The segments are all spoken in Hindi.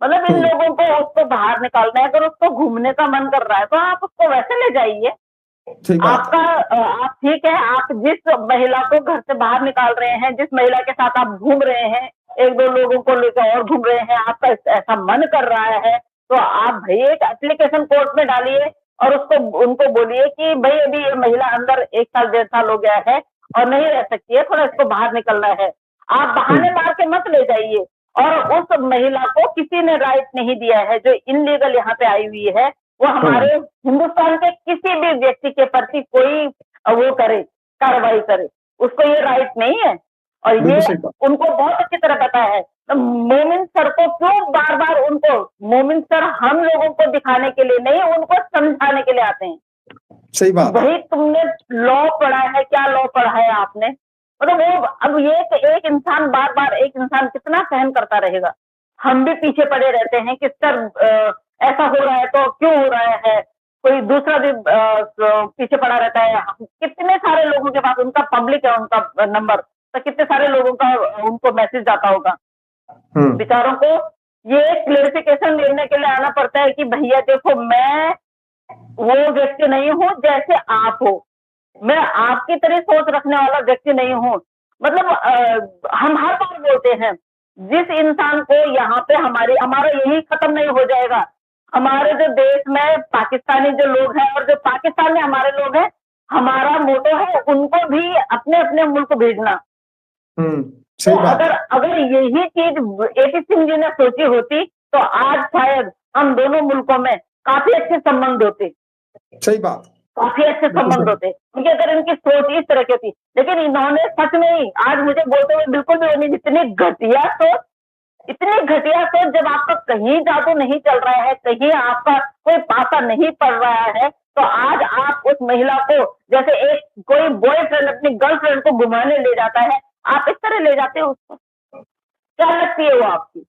मतलब इन हम्म। लोगों को उसको बाहर निकालना है। अगर उसको घूमने का मन कर रहा है तो आप उसको वैसे ले जाइए। सही बात आपका है। आप ठीक है, आप जिस महिला को घर से बाहर निकाल रहे हैं, जिस महिला के साथ आप घूम रहे हैं, एक दो लोगों को लेकर और घूम रहे हैं, आपका ऐसा मन कर रहा है, तो आप भाई एक एप्लीकेशन कोर्ट में डालिए और उसको उनको बोलिए कि भाई अभी ये महिला अंदर 1 साल 1.5 साल हो गया है और नहीं रह सकती है, थोड़ा इसको बाहर निकलना है। आप बहाने हम्म। मार के मत ले जाइए। और उस महिला को किसी ने राइट नहीं दिया है जो इनलीगल यहाँ पे आई हुई है, वो हाँ। हमारे हिंदुस्तान के किसी भी व्यक्ति के प्रति कोई वो करे, कार्रवाई करे, उसको ये राइट नहीं है। और ये बिल्कुल सही बात। उनको बहुत अच्छी तरह पता है। तो मोमिन सर को क्यों बार बार उनको, मोमिन सर हम लोगों को दिखाने के लिए नहीं, उनको समझाने के लिए आते हैं सही कि बात है। भाई तुमने लॉ पढ़ा है, क्या लॉ पढ़ा है आपने। मतलब वो अब ये एक इंसान बार बार एक इंसान कितना सहन करता रहेगा। हम भी पीछे पड़े रहते हैं कि सर ऐसा हो रहा है तो क्यों हो रहा है। कोई दूसरा भी पीछे पड़ा रहता है। कितने सारे लोगों के पास उनका पब्लिक है, उनका नंबर, तो कितने सारे लोगों का उनको मैसेज जाता होगा। हम्म। बेचारों को ये क्लेरिफिकेशन लेने के लिए आना पड़ता है कि भैया देखो मैं वो व्यक्ति नहीं हूँ जैसे आप हो, मैं आपकी तरह सोच रखने वाला व्यक्ति नहीं हूँ। मतलब हम हर बार बोलते हैं जिस इंसान को यहाँ पे हमारे हमारा यही खत्म नहीं हो जाएगा। हमारे जो देश में पाकिस्तानी जो लोग हैं और जो पाकिस्तान में हमारे लोग हैं, हमारा मोटो है उनको भी अपने अपने मुल्क भेजना। हम्म। तो सही बात अगर है। अगर यही चीज एपी सिंह जी ने सोची होती तो आज शायद हम दोनों मुल्कों में काफी अच्छे संबंध होते, सही बात। काफी अच्छे बिल्कुल संबंध सही। होते, क्योंकि अगर इनकी सोच इस तरह की थी। लेकिन इन्होंने सच में ही आज मुझे बोलते हुए बिल्कुल भी नहीं, इतनी घटिया सोच, इतनी घटिया सोच। जब आपका कहीं जादू नहीं चल रहा है, कहीं आपका कोई पासा नहीं पड़ रहा है, तो आज आप उस महिला को जैसे एक कोई बॉयफ्रेंड अपनी गर्लफ्रेंड को घुमाने ले जाता है, आप इस तरह ले जाते हो उसको। क्या लगती है वो आपकी?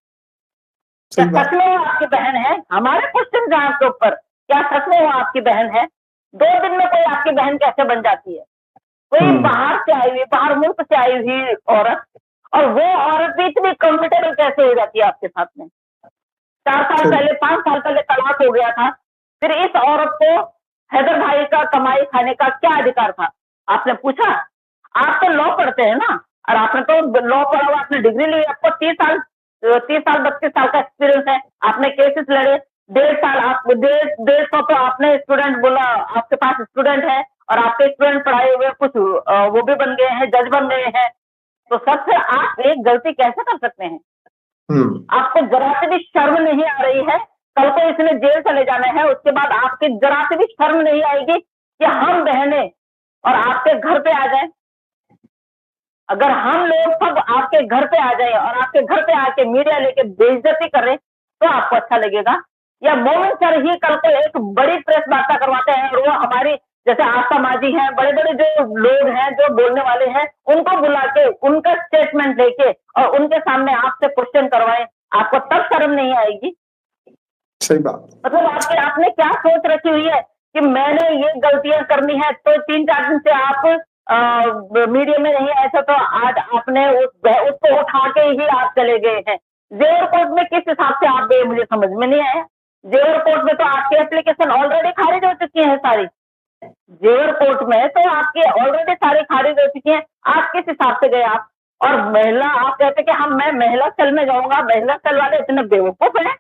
क्या सही सच बात। में वो आपकी बहन है? हमारे क्वेश्चन जहां के ऊपर, क्या सच में वो आपकी बहन है? 2 दिन में कोई आपकी बहन कैसे बन जाती है? कोई हम्म। बाहर से आई हुई, बाहर मुल्क से आई हुई औरत, और वो औरत भी इतनी कंफर्टेबल कैसे हो जाती है आपके साथ में? 4 साल सही पहले, बात। 5 साल पहले तलाक हो गया था, फिर इस औरत को हैदर भाई का कमाई खाने का क्या अधिकार था? आपने पूछा? आप तो लॉ पढ़ते हैं ना, और आपने तो लॉ पढ़ा हुआ, आपने डिग्री ली, आपको 30 साल 30 साल 32 साल का एक्सपीरियंस है, आपने केसेस लड़े। 1.5 साल आप 150 तो आपने स्टूडेंट बोला, आपके पास स्टूडेंट है, और आपके स्टूडेंट पढ़ाए हुए कुछ वो भी बन गए हैं, जज बन गए हैं। तो सबसे आप एक गलती कैसे कर सकते हैं? हम्म। आपको जरा से भी शर्म नहीं आ रही है? कल को इसने जेल चले जाना है, उसके बाद आपकी जरा से भी शर्म नहीं आएगी कि हम बहने और आपके घर पे आ जाए? अगर हम लोग सब आपके घर पे आ जाए और आपके घर पे आके मीडिया लेके बेइज्जती करें तो आपको अच्छा लगेगा? या मोमिन सर ही कल को एक बड़ी प्रेस वार्ता करवाते हैं और वो हमारी जैसे आशा माजी हैं, बड़े बड़े जो लोग हैं जो बोलने वाले हैं, उनको बुला के उनका स्टेटमेंट लेके और उनके सामने आपसे क्वेश्चन करवाएं, आपको तब शर्म नहीं आएगी? सही बात। मतलब आपके आपने क्या सोच रखी हुई है कि मैंने ये गलतियां करनी है, तो 3-4 दिन से आप मीडिया में नहीं आए थे, तो आज आपने उसको उठा के ही आप चले गए हैं। जेवर कोर्ट में किस हिसाब से आप गए मुझे समझ में नहीं आया। जेवर कोर्ट में तो आपकी एप्लीकेशन ऑलरेडी खारिज हो चुकी है सारी। जेवर कोर्ट में तो आपकी ऑलरेडी सारी खारिज हो चुकी है, आप किस हिसाब से गए आप? और महिला, आप कहते कि हम मैं महिला सेल में जाऊंगा, महिला सेल वाले इतने बेवकूफ हैं?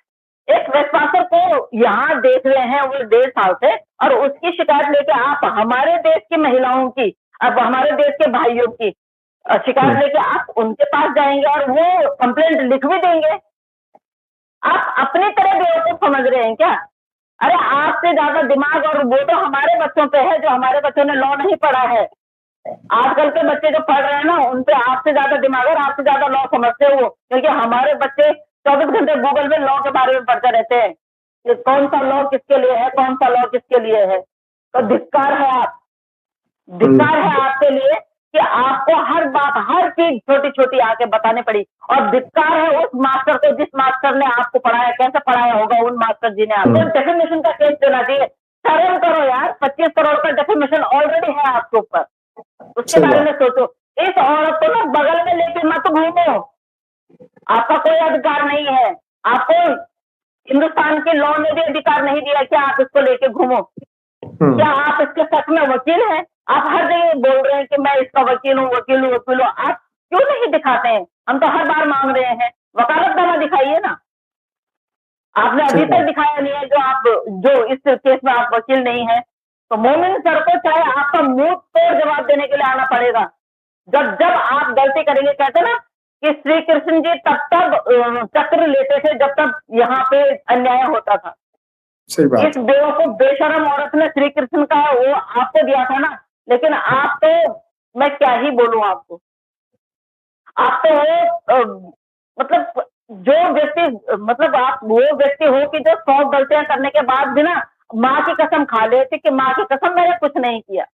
एक ट्रेसपासर को यहाँ देख रहे हैं वो 1.5 साल से, और उसकी शिकायत लेके आप हमारे देश की महिलाओं की, अब हमारे देश के भाइयों की शिकायत हम्म। लेके आप उनके पास जाएंगे और वो कंप्लेंट लिख भी देंगे। आप अपनी तरह बेवकूफ समझ रहे हैं क्या? अरे आपसे ज्यादा दिमाग और वो तो हमारे बच्चों पे है जो हमारे बच्चों ने लॉ नहीं पढ़ा है। आजकल के बच्चे जो पढ़ रहे हैं ना, उन पे आपसे ज्यादा दिमाग और आपसे ज्यादा लॉ समझते हो, क्योंकि हमारे बच्चे 24 घंटे गूगल में लॉ के बारे में पढ़ते रहते हैं कि कौन सा लॉ किसके लिए है, कौन सा लॉ किसके लिए है। तो धिक्कार है आप, धिक्कार है आपके लिए कि आपको हर बात, हर चीज छोटी छोटी आके बतानी पड़ी। और धिक्कार है उस मास्टर को जिस मास्टर ने आपको पढ़ाया, कैसे पढ़ाया होगा उन मास्टर जी ने आपको। हम्म। डेफिनेशन का केस देना चाहिए। शर्म करो यार, 25 करोड़ का डेफिनेशन ऑलरेडी है आपके ऊपर, उसके सही बारे बात। में सोचो। इस औरत को ना बगल में लेके मत घूमो, आपका कोई अधिकार नहीं है। आपको हिंदुस्तान के लॉ ने भी अधिकार नहीं दिया कि आप इसको लेके घूमो। क्या आप इसके सच में वकील हैं? आप हर जगह बोल रहे हैं कि मैं इसका वकील हूँ, वकील हूँ, वकील हूँ। आप क्यों नहीं दिखाते हैं? हम तो हर बार मांग रहे हैं, वकालतनामा दिखाइए ना। आपने अभी तक दिखाया नहीं है जो इस केस में आप वकील नहीं है। तो मोमिन सर को चाहे आपका मुंह तोड़ जवाब देने के लिए आना पड़ेगा। जब जब आप गलती करेंगे, कहते ना कि श्री कृष्ण जी तब तक चक्र लेते थे जब तक यहाँ पे अन्याय होता था। सही बात। इस बेवकूफ बेशरम औरत ने श्री कृष्ण का वो आपको दिया था ना, लेकिन आप तो, मैं क्या ही बोलूं आपको, आप तो वो मतलब जो व्यक्ति, मतलब आप वो व्यक्ति हो कि जो 100 गलतियां करने के बाद भी ना माँ की कसम खा लेते कि माँ की कसम मैंने कुछ नहीं किया।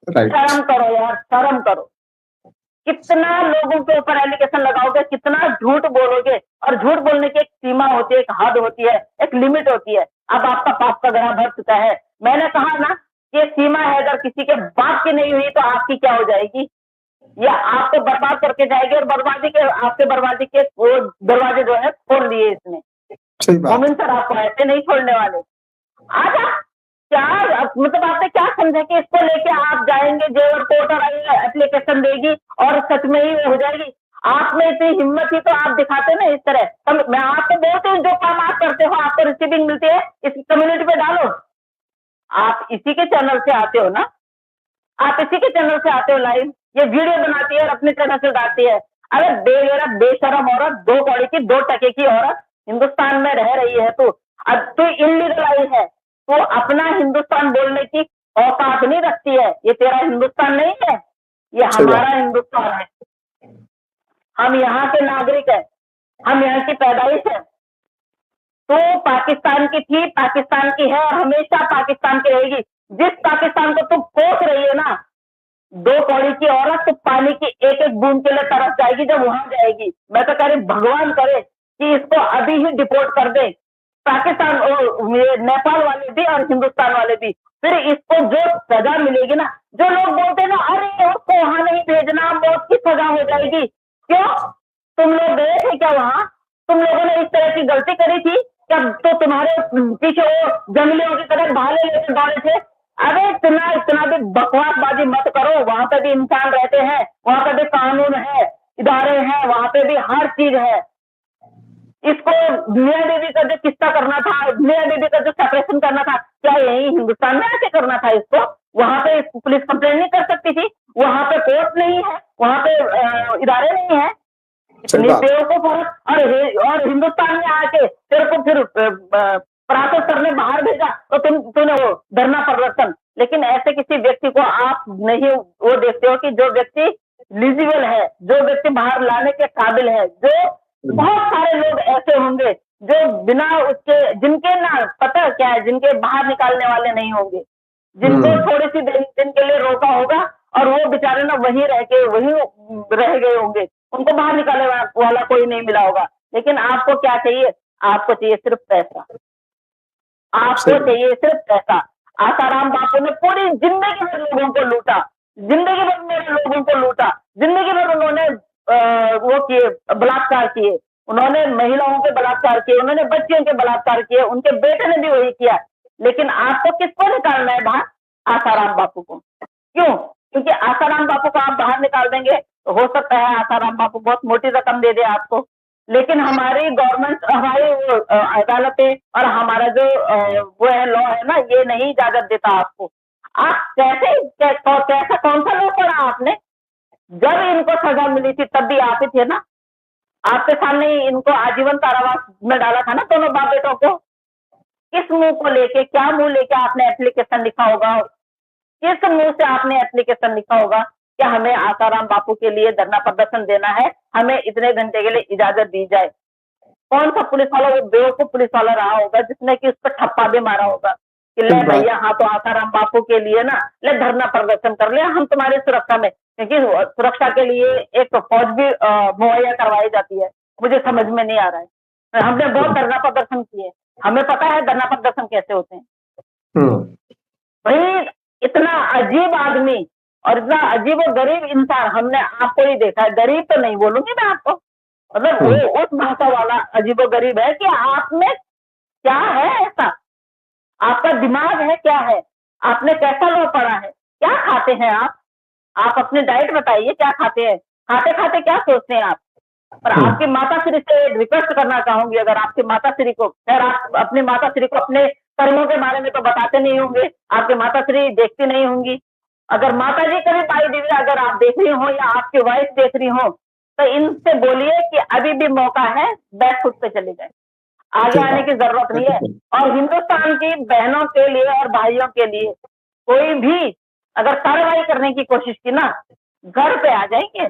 शर्म करो यार, शर्म करो। कितना लोगों के ऊपर एलिगेशन लगाओगे, कितना झूठ बोलोगे? और झूठ बोलने की एक सीमा होती है, एक हद होती है, एक लिमिट होती है। अब आपका पाप का घड़ा भर चुका है। मैंने कहा ना कि सीमा है, अगर किसी के बाप की नहीं हुई तो आपकी क्या हो जाएगी? या आपको बर्बाद करके जाएगी, और आपके बर्बादी के वो दरवाजे जो है खोल दिए इसने। मोमिन सर आपको ऐसे नहीं छोड़ने वाले। आजा, क्या मतलब आपने क्या समझा कि इसको लेके आप जाएंगे जेल और कोर्ट और एप्लीकेशन देगी और सच में ही हो जाएगी? आप में इतनी हिम्मत थी तो आप दिखाते ना इस तरह। तो मैं आपको बोलती हूँ, जो काम आप करते हो आपको रिसीविंग मिलती है, इस कम्युनिटी पे डालो। आप इसी के चैनल से आते हो ना, आप इसी के चैनल से आते हो लाइव, ये वीडियो बनाती है और अपने चैनल से डालती है। अरे बेगैरत बेशरम औरत, 2 कौड़ी की 2 टके की औरत, हिंदुस्तान में रह रही है तू। अब तू इलीगल आई है, तो अपना हिंदुस्तान बोलने की औकात नहीं रखती है। ये तेरा हिंदुस्तान नहीं है, ये हमारा हिंदुस्तान है। हम यहाँ के नागरिक है, हम यहाँ की पैदाइश है। तो पाकिस्तान की थी, पाकिस्तान की है और हमेशा पाकिस्तान की रहेगी। जिस पाकिस्तान को तुम कोस रही है ना, 2 कौड़ी की औरत, तो पानी की एक एक बूंद के लिए तरस जाएगी जब वहां जाएगी। मैं तो कह रही भगवान करे कि इसको अभी ही डिपोर्ट कर दे, पाकिस्तान नेपाल वाले भी और हिंदुस्तान वाले भी। फिर इसको जो सजा मिलेगी ना, जो लोग बोलते हैं ना अरे उसको वहां नहीं भेजना, मौत की सजा हो जाएगी, क्यों? तुम लोग गए थे क्या वहां? तुम लोगों ने इस तरह की गलती करी थी क्या? तो तुम्हारे पीछे वो जंगलियों की तरह भाले लेकर दौड़े थे? अरे इतना भी बकवासबाजी मत करो। वहां पे भी इंसान रहते हैं, वहां पे भी कानून है, इदारे हैं, वहां पे भी हर चीज है। इसको मियां बीवी का जो किस्सा करना था, मियां बीवी का जो सेपरेशन करना था, क्या यही हिंदुस्तान में आके करना था इसको? वहां पे पुलिस कंप्लेन नहीं कर सकती थी? वहां पे कोर्ट नहीं है, वहां पे इदारे नहीं है? इतनी बेवकूफ और हिंदुस्तान में आके तेरे को फिर परासत सर ने बाहर भेजा तो तूने वो धरना प्रदर्शन। लेकिन ऐसे किसी व्यक्ति को आप नहीं वो देखते हो कि जो व्यक्ति एलिजिबल है, जो व्यक्ति बाहर लाने के काबिल है। जो बहुत सारे लोग ऐसे होंगे जो बिना उसके, जिनके ना पता क्या है, जिनके बाहर निकालने वाले नहीं होंगे, जिनको थोड़ी सी दिन के लिए रोका होगा और वो बेचारे ना वहीं रह गए होंगे, उनको बाहर निकालने वाला कोई नहीं मिला होगा। लेकिन आपको क्या चाहिए? आपको चाहिए सिर्फ पैसा, आपको चाहिए सिर्फ पैसा। आसाराम बापू ने पूरी जिंदगी भर लोगों को लूटा, जिंदगी भर मेरे लोगों को लूटा, जिंदगी भर उन्होंने वो किए, बलात्कार किए, उन्होंने महिलाओं के बलात्कार किए, उन्होंने बच्चियों के बलात्कार किए, उनके बेटे ने भी वही किया। लेकिन आपको किसको निकालना है बाहर? आसाराम बापू को। क्यों? क्योंकि आसाराम बापू को आप बाहर निकाल देंगे तो हो सकता है आसाराम बापू बहुत मोटी रकम दे दे आपको। लेकिन हमारी गवर्नमेंट, हमारी अदालतें और हमारा जो वो है लॉ है ना, ये नहीं इजाजत देता आपको। आप कैसा कौन सा लॉ पढ़ा आपने? जब इनको सजा मिली थी तब भी आप ही थे ना, आपके सामने ही इनको आजीवन कारावास में डाला था ना दोनों बाप बेटों को। किस मुंह को लेके, क्या मुंह लेके आपने एप्लीकेशन लिखा होगा? किस मुंह से आपने एप्लीकेशन लिखा होगा कि हमें आसाराम बापू के लिए धरना प्रदर्शन देना है, हमें इतने घंटे के लिए इजाजत दी जाए? कौन सा पुलिस वाला वो बेवकूफ पुलिस वाला रहा होगा जिसने कि उस पर ठप्पा भी मारा होगा कि ले भैया, हाँ तो आसाराम बापू के लिए ना ले धरना प्रदर्शन कर ले, हम तुम्हारी सुरक्षा में, क्योंकि सुरक्षा के लिए एक तो फौज भी मुहैया करवाई जाती है। मुझे समझ में नहीं आ रहा है। हमने बहुत धरना प्रदर्शन किए, हमें पता है धरना प्रदर्शन कैसे होते हैं। भाई इतना अजीब आदमी और इतना अजीब और गरीब इंसान हमने आपको ही देखा है। गरीब तो नहीं बोलूंगी मैं आपको, मतलब वो उस भाषा वाला अजीबो गरीब है कि आप में क्या है ऐसा? आपका दिमाग है क्या है? आपने कैसा लॉ पढ़ा है? क्या खाते हैं आप? आप अपनी डाइट बताइए, क्या खाते हैं? खाते-खाते क्या सोचते हैं आप? और आपकी माताश्री से रिक्वेस्ट करना चाहूंगी, अगर आपकी माताश्री को, खैर आप अपनी माताश्री को अपने कर्मों के बारे में तो बताते नहीं होंगे, आपकी माताश्री देखती नहीं होंगी। अगर माताजी कभी बाई दिव्या अगर आप देख रही हो या आपकी वाइफ देख रही हो, तो इनसे बोलिए कि अभी भी मौका है, बैक फुट पे चले जाए, आगे ठीक आने बात की जरूरत नहीं है। और हिंदुस्तान की बहनों के लिए और भाइयों के लिए कोई भी अगर कार्रवाई करने की कोशिश की ना, घर पे आ जाएंगे।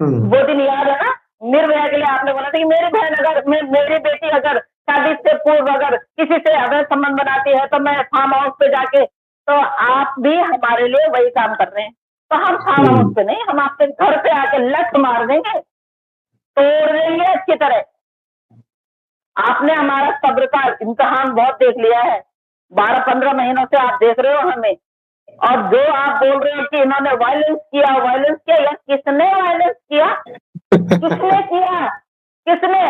वो दिन याद है ना, निर्भया के लिए आपने बोला था कि मेरी बहन अगर मेरी बेटी अगर शादी से पूर्व अगर किसी से अवैध संबंध बनाती है तो मैं फार्म हाउस पे जाके, तो आप भी हमारे लिए वही काम कर रहे हैं। तो हम फार्म हाउस पे नहीं, हम आपके घर पे आके लट मार देंगे, तोड़ देंगे अच्छी तरह। आपने हमारा सब्र का इम्तिहान बहुत देख लिया है, 12-15 महीनों से आप देख रहे हो हमें। और जो आप बोल रहे हो कि इन्होंने वायलेंस किया या किसने वायलेंस किया? किसने किया? किसने?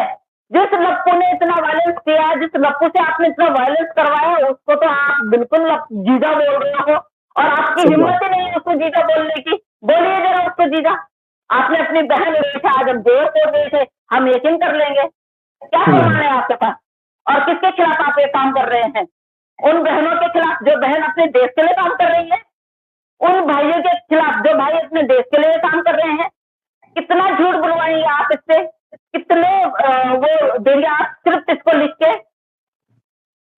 जिस लप्पू ने इतना वायलेंस किया, जिस लप्पू से आपने इतना वायलेंस करवाया, उसको तो आप बिल्कुल जीजा बोल रहे हो, और आपकी हिम्मत ही नहीं है उसको जीजा बोलने की। बोलिए जरा उसको जीजा। आपने अपनी बहन रेखा आज हम देव को गए थे, हम यकीन कर लेंगे। क्या प्रमाण है आपके पास? और किसके खिलाफ आप ये काम कर रहे हैं? उन बहनों के खिलाफ जो बहन अपने देश के लिए काम कर रही है, उन भाइयों के खिलाफ जो भाई अपने देश के लिए काम कर रहे हैं। कितना झूठ बुलवाएंगे आप इससे? कितने वो देंगे आप सिर्फ इसको लिख के?